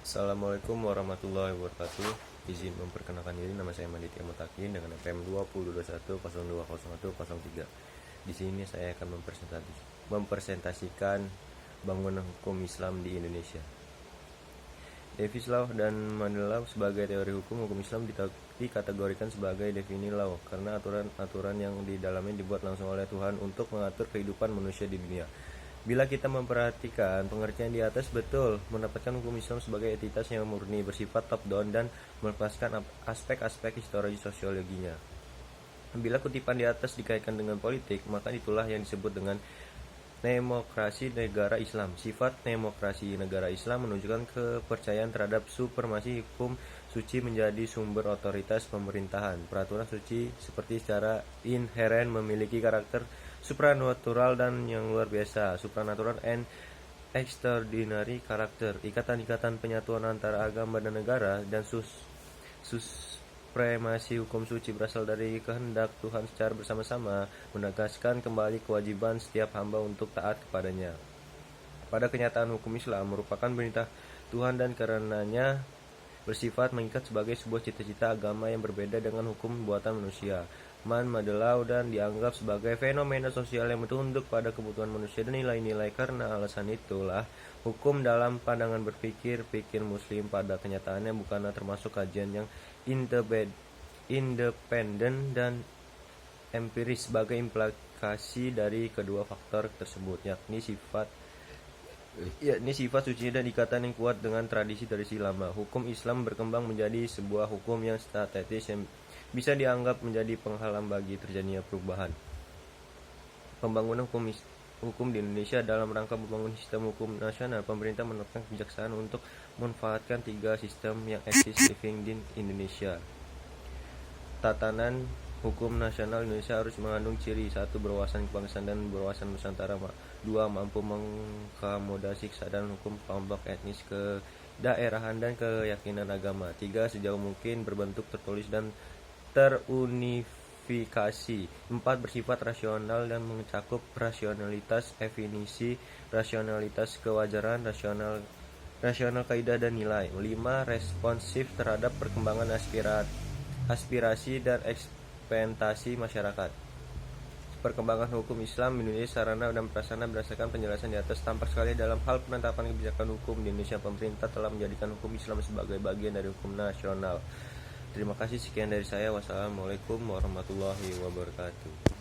Assalamualaikum warahmatullahi wabarakatuh. Izin memperkenalkan diri, nama saya Manditya Mutakin dengan NPM 2021020103. Di sini saya akan mempresentasikan bangunan hukum Islam di Indonesia. Davis Law dan Mandela Law sebagai teori hukum Islam dikategorikan sebagai definisi law karena aturan-aturan yang di dalamnya dibuat langsung oleh Tuhan untuk mengatur kehidupan manusia di dunia. Bila kita memperhatikan pengertian di atas, betul mendapatkan hukum Islam sebagai entitas yang murni, bersifat top down dan melepaskan aspek-aspek historis sosiologinya. Bila kutipan di atas dikaitkan dengan politik, maka itulah yang disebut dengan demokrasi negara Islam. Sifat demokrasi negara Islam menunjukkan kepercayaan terhadap supremasi hukum suci menjadi sumber otoritas pemerintahan. Peraturan suci seperti secara inheren memiliki karakter supranatural dan yang luar biasa, supranatural and extraordinary karakter. Ikatan-ikatan penyatuan antara agama dan negara dan supremasi hukum suci berasal dari kehendak Tuhan secara bersama-sama, menegaskan kembali kewajiban setiap hamba untuk taat kepadanya. Pada kenyataan, hukum Islam merupakan perintah Tuhan dan karenanya bersifat mengikat sebagai sebuah cita-cita agama yang berbeda dengan hukum buatan manusia. Mandela dan dianggap sebagai fenomena sosial yang bertunduk pada kebutuhan manusia dan nilai-nilai. Karena alasan itulah, hukum dalam pandangan berpikir Muslim pada kenyataannya bukanlah termasuk kajian yang independen dan empiris sebagai implikasi dari kedua faktor tersebut, yakni sifat suci dan ikatan yang kuat dengan tradisi lama. Hukum Islam berkembang menjadi sebuah hukum yang statis yang bisa dianggap menjadi penghalang bagi terjadinya perubahan. Pembangunan hukum di Indonesia dalam rangka membangun sistem hukum nasional, pemerintah menerapkan kebijaksanaan untuk memanfaatkan 3 sistem yang eksis living di Indonesia. Tatanan hukum nasional Indonesia harus mengandung ciri: 1. Berwawasan kebangsaan dan berwawasan Nusantara. 2. Mampu mengakomodasi kesadaran hukum kelompok etnis, kedaerahan, dan keyakinan agama. 3. Sejauh mungkin berbentuk tertulis dan terunifikasi. 4. Bersifat rasional dan mencakup rasionalitas definisi, rasionalitas kewajaran, rasional kaidah dan nilai. 5. Responsif terhadap perkembangan aspirasi dan ekspektasi masyarakat. Perkembangan hukum Islam di Indonesia, sarana dan prasarana berdasarkan penjelasan di atas. Tampak sekali dalam hal penetapan kebijakan hukum di Indonesia, pemerintah telah menjadikan hukum Islam sebagai bagian dari hukum nasional. Terima kasih, sekian dari saya. Wassalamualaikum warahmatullahi wabarakatuh.